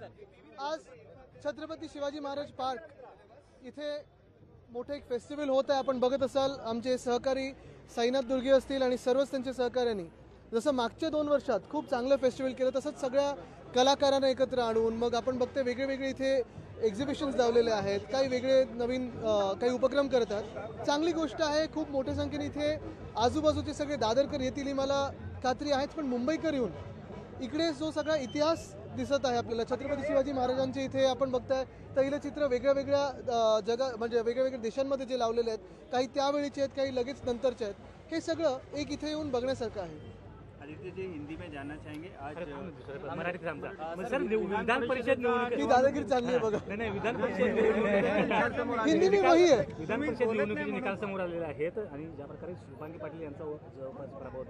आज छत्रपती शिवाजी महाराज पार्क इथे मोठे एक फेस्टिवल होत आहे. आपण बघत असाल आमचे सहकारी साईनाथ दुर्गे असतील आणि सर्वच त्यांच्या सहकार्यांनी जसं मागच्या 2 वर्षात खूप चांगलं फेस्टिवल केलं तसंच सगळ्या कलाकारांना एकत्र आणून मग आपण बघते वेगळे वेगळे इथे एक्झिबिशन्स लावलेले आहेत. काही वेगळे नवीन काही उपक्रम करतात. चांगली गोष्ट आहे. खूप मोठ्या संख्येने इथे आजूबाजूचे सगळे दादरकर येतील ही मला खात्री आहेच. पण मुंबईकर येऊन इकडे जो सगळा इतिहास दिसत आहे आपल्याला छत्रपती शिवाजी महाराजांचे इथे आपण बघताय तैलचित्र वेगळ्या वेगळ्या म्हणजे वेगळ्या वेगळ्या देशांमध्ये जे लावलेले आहेत. काही त्यावेळीचे आहेत, काही लगेच नंतरचे आहेत. हे सगळं एक इथे येऊन बघण्यासारखं आहे. आदित्य जी हिंदी में जानना चाहेंगे आज मराठी सर विधान परिषद निवडणूक ही दादागिरी चालली आहे बघा. नाही विधान परिषद हिंदी में वही आहे. विधान परिषद निवडणुकीचे निकाल समोर आलेले आहेत आणि ज्या प्रकारे शुभांगी पाटील यांचा जवळपास प्रभाव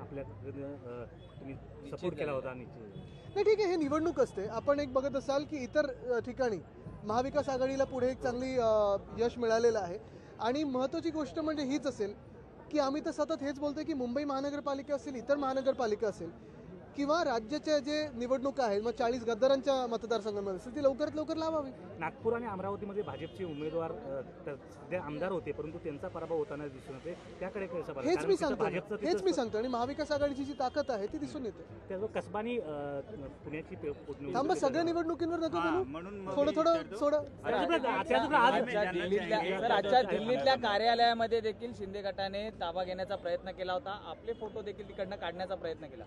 आपल्या तुम्ही सपोर्ट केला होता. नाही ठीक आहे, हे निवडणूक असते. आपण एक बघत असाल की इतर ठिकाणी महाविकास आघाडीला पुढे एक चांगली यश मिळालेलं आहे आणि महत्त्वाची गोष्ट म्हणजे हीच असेल की आम्ही तर सतत हेच बोलतोय की मुंबई महानगरपालिका असेल, इतर महानगरपालिका असेल किंवा राज्याच्या जे निवडणुका आहेत मग 40 गद्दारांच्या मतदारसंघांमध्ये असेल ती लवकरात लवकर लावावी. नागपूर आणि अमरावतीमध्ये भाजपचे उमेदवार सध्या आमदार होते परंतु त्यांचा पराभव होताना दिसून येते. त्याकडे कसं हेच मी सांगतो आणि महाविकास आघाडीची जी ताकद आहे ती दिसून येते. त्याचं कसबानी पुण्याची थांबा सगळ्या निवडणुकींवर नको बोलू. थोडं आजच्या दिल्लीतल्या कार्यालयामध्ये देखील शिंदे गटाने ताबा घेण्याचा प्रयत्न केला होता. आपले फोटो देखील तिकडनं काढण्याचा प्रयत्न केला.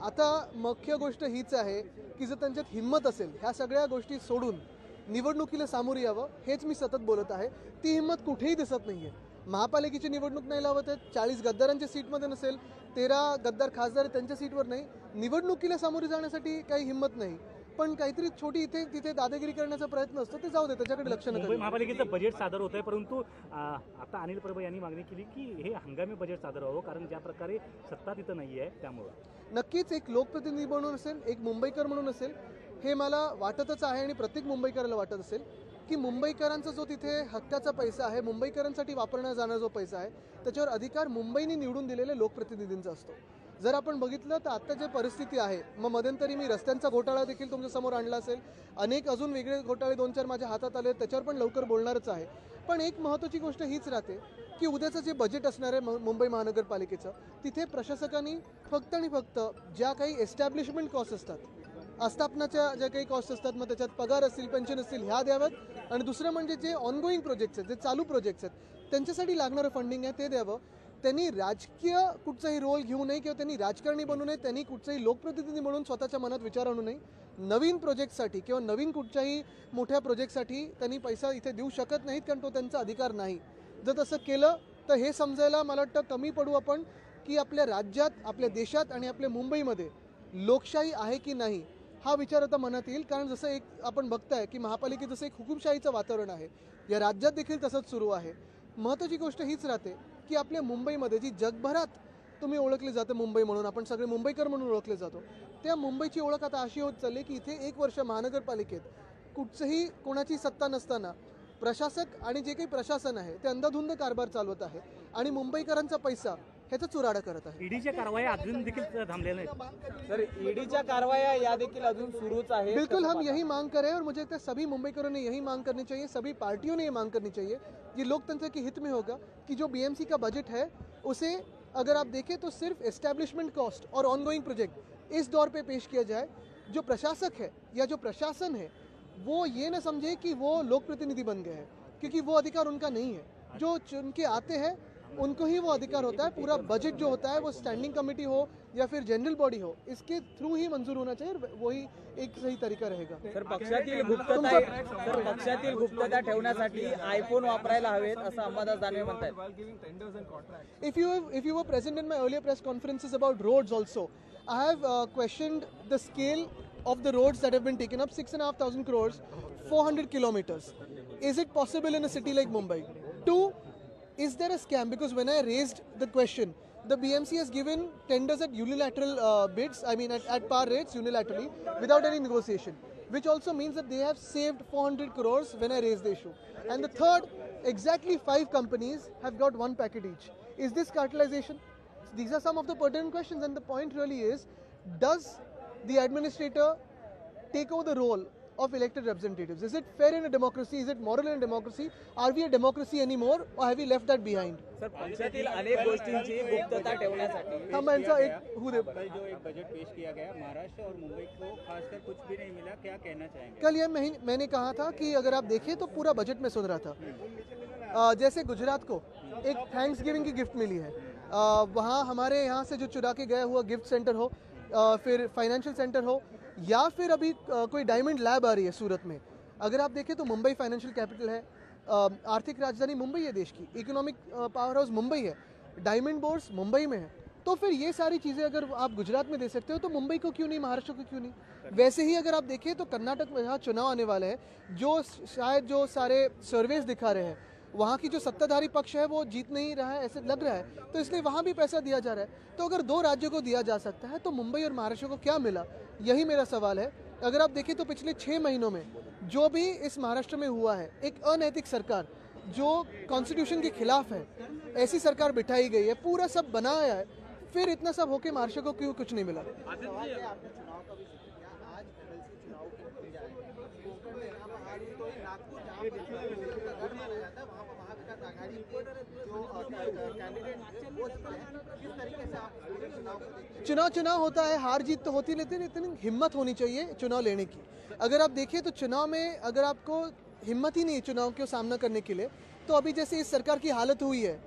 आता मुख्य गोष्ट हीच आहे की जर त्यांच्यात हिंमत असेल ह्या सगळ्या गोष्टी सोडून निवडणुकीला सामोरी यावं हेच मी सतत बोलत आहे. ती हिंमत कुठेही दिसत नाहीये. महापालिकेची निवडणूक नाही लावत आहेत. 40 गद्दारांच्या सीटमध्ये नसेल, 13 गद्दार खासदार त्यांच्या सीटवर नाही. निवडणुकीला सामोरी जाण्यासाठी काही हिंमत नाही. पण काहीतरी छोटी इथे तिथे दादागिरी करण्याचा प्रयत्न असतो ते जाऊ दे, त्याच्याकडे लक्ष नका. महापालिकेचं बजेट सादर होत आहे परंतु आता अनिल परब यांनी मागणी केली की हे हंगामी बजेट सादर व्हावं कारण ज्या प्रकारे सत्ता तिथं नाही आहे त्यामुळं नक्कीच एक लोकप्रतिनिधी म्हणून असेल, एक मुंबईकर म्हणून असेल, हे मला वाटतच आहे आणि प्रत्येक मुंबईकराला वाटत असेल की मुंबईकरांचा जो तिथे हक्काचा पैसा आहे, मुंबईकरांसाठी वापरण्यात जाणारा जो पैसा आहे त्याच्यावर अधिकार मुंबईने निवडून दिलेल्या लोकप्रतिनिधींचा असतो. जर आपण बघितलं तर आता जे परिस्थिती आहे मग मध्यंतरी मी रस्त्यांचा घोटाळा देखील तुमच्या समोर आणला असेल. अनेक अजून वेगळे घोटाळे 2-4 माझ्या हातात आले, त्याच्यावर पण लवकर बोलणारच आहे. पण एक महत्त्वाची गोष्ट हीच राहते की उद्याचं जे बजेट असणार आहे मुंबई महानगरपालिकेचं तिथे प्रशासकांनी फक्त आणि फक्त ज्या काही एस्टॅब्लिशमेंट कॉस्ट असतात, आस्थापनाच्या ज्या काही कॉस्ट असतात मग त्याच्यात पगार असतील, पेन्शन असतील ह्या द्याव्यात आणि दुसरं म्हणजे जे ऑनगोईंग प्रोजेक्ट्स आहेत, जे चालू प्रोजेक्ट्स आहेत त्यांच्यासाठी लागणारं फंडिंग आहे ते द्यावं. त्यांनी राजकीय कुठचाही रोल घेऊ नये किंवा त्यांनी राजकारणी बनू नये, त्यांनी कुठचाही लोकप्रतिनिधी म्हणून स्वतःच्या मनात विचार आणू नये. नवीन प्रोजेक्टसाठी किंवा नवीन कुठच्याही मोठ्या प्रोजेक्टसाठी त्यांनी पैसा इथे देऊ शकत नाहीत कारण तो त्यांचा अधिकार नाही. जर तसं केलं तर हे समजायला मला वाटतं कमी पडू आपण की आपल्या राज्यात, आपल्या देशात आणि आपल्या मुंबईमध्ये लोकशाही आहे की नाही हा विचार आता मनात येईल. कारण जसं एक आपण बघताय की महापालिकेत जसं एक हुकुमशाहीचं वातावरण आहे, या राज्यात देखील तसंच सुरू आहे. महत्त्वाची गोष्ट हीच राहते की आपल्या मुंबईमध्ये जी जगभरात तुम्ही ओळखले जाते मुंबई म्हणून, आपण सगळे मुंबईकर म्हणून ओळखले जातो, त्या मुंबईची ओळख आता अशी होत चालली की इथे 1 वर्ष महानगरपालिकेत कुठचंही कोणाची सत्ता नसताना प्रशासक आणि जे काही प्रशासन आहे ते अंधाधुंद कारभार चालवत आहे आणि मुंबईकरांचा पैसा ह्याचा चुराडा करत आहे. ईडीच्या कारवाया अजून देखील थांबलेल्या नाहीत. सर ईडीच्या कारवाया या देखील अजून सुरूच आहे. बिल्कुल हम यही मांग कर रहे हैं और मुझे लगता है सभी मुंबईकरों ने यही मांग करनी चाहिए, सभी पार्टियों ने ये मांग करनी चाहिए. ये लोकतंत्र के हित में होगा कि जो बीएमसी का बजट है उसे अगर आप देखें तो सिर्फ एस्टैब्लिशमेंट कॉस्ट और ऑनगोइंग प्रोजेक्ट इस दौर पे पेश किया जाए. जो प्रशासक है या जो प्रशासन है वो ये न समझे कि वो लोक प्रतिनिधि बन गए हैं, क्योंकि वो अधिकार उनका नहीं है. जो चुन के आते हैं उनको ही वो अधिकार होता है. पूरा बजट जो होता है वो स्टैंडिंग कमेटी हो या फिर जनरल बॉडी हो, इसके थ्रू ही मंजूर होना चाहिए. वही एक सही तरीका रहेगा. सर पक्षातील गुप्तता ठेवण्यासाठी आयफोन वापरायला हवेत असं अंबादास दानवे म्हणतात. If you were present in my earlier press conferences about roads also, I have questioned the scale of the roads that have been taken up. 6,500 crores, 400 kilometers. Is it possible in a city like Mumbai? 2, is there a scam? Because when I raised the question, the BMC has given tenders at unilateral bids, I mean at par rates unilaterally without any negotiation, which also means that they have saved 400 crores when I raised the issue. And the third, exactly 5 companies have got 1 packet each. Is this cartelization? These are some of the pertinent questions, and the point really is, does the administrator take over the role of elected representatives. Is it fair in a democracy? Is it moral in a democracy? Are we a democracy anymore, or have we left that behind? Sir पक्षातील अनेक गोष्टींची गुप्तता ठेवण्यासाठी हम यांचा एक होऊ दे. कल जो एक बजट पेश किया गया, महाराष्ट्र और मुंबई को खासकर कुछ भी नहीं मिला, क्या कहना चाहेंगे? कल ये मैंने कहा था कि अगर आप देखें तो पूरा बजट में सुन रहा था। जैसे गुजरात को एक थैंक्स गिविंग की गिफ्ट मिली है, वहाँ हमारे यहाँ से जो चुरा के गया हुआ गिफ्ट सेंटर हो, फिर फाइनेंशियल सेंटर हो, या फिर अभी कोई डायमंड लैब आ रही है सूरत में। अगर आप देखें तो मुंबई फाइनेंशियल कैपिटल है, आर्थिक राजधानी मुंबई है देश की, इकोनॉमिक पावर हाउस मुंबई है, डायमंड बोर्स मुंबई में है। तो फिर ये सारी चीज़ें अगर आप गुजरात में दे सकते हो तो मुंबई को क्यों नहीं, महाराष्ट्र को क्यों नहीं? वैसे ही अगर आप देखें तो कर्नाटक में जहाँ चुनाव आने वाले हैं, जो शायद जो सारे सर्वेस दिखा रहे हैं, वहाँ की जो सत्ताधारी पक्ष है वो जीत नहीं रहा है ऐसे लग रहा है, तो इसलिए वहाँ भी पैसा दिया जा रहा है। तो अगर 2 राज्यों को दिया जा सकता है तो मुंबई और महाराष्ट्र को क्या मिला, यही मेरा सवाल है। अगर आप देखें तो पिछले 6 महीनों में जो भी इस महाराष्ट्र में हुआ है, एक अनैतिक सरकार जो कॉन्स्टिट्यूशन के खिलाफ है, ऐसी सरकार बिठाई गई है, पूरा सब बनाया है, फिर इतना सब होके महाराष्ट्र को क्यों कुछ नहीं मिला? चुनाव होता है, हार जीत तो होती, लेकिन इतनी हिम्मत होनी चाहिए चुनाव लेने की। अगर आप देखें तो चुनाव में अगर आपको हिम्मत ही नहीं है चुनाव के सामना करने के लिए, तो अभी जैसे इस सरकार की हालत हुई है,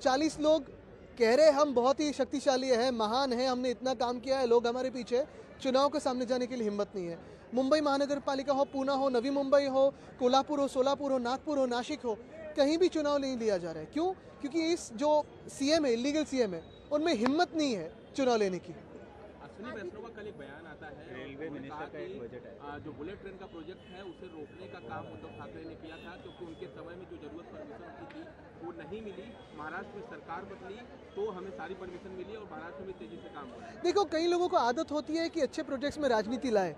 40 लोग कह रहे हम बहुत ही शक्तिशाली है, महान है, हमने इतना काम किया है, लोग हमारे पीछे, चुनाव के सामने जाने के लिए हिम्मत नहीं है। मुंबई महानगर पालिका हो, पूना हो, नवी मुंबई हो, कोल्हापुर हो, सोलापुर हो, नागपुर हो, नासिक हो, कहीं भी चुनाव नहीं लिया जा रहा है। क्यों? क्योंकि इस जो सीएम है, इलीगल सीएम है, उनमें हिम्मत नहीं है चुनाव लेने की। अश्विनी वैष्णव का कल एक बयान आता है, रेलवे मिनिस्टर का एक बजट है, जो बुलेट ट्रेन का प्रोजेक्ट है उसे रोकने का काम उद्धव ठाकरे ने किया था, क्योंकि उनके समय में जो जरूरत परमिशन की थी वो नहीं मिली। महाराष्ट्र में सरकार बदली तो हमें सारी परमिशन मिली और महाराष्ट्र में तेजी से काम हुआ। देखो, कई लोगों को आदत होती है कि अच्छे प्रोजेक्ट्स में राजनीति लाए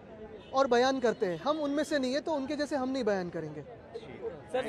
और बयान करते हैं, हम उनमें से नहीं है, तो उनके जैसे हम नहीं बयान करेंगे। सर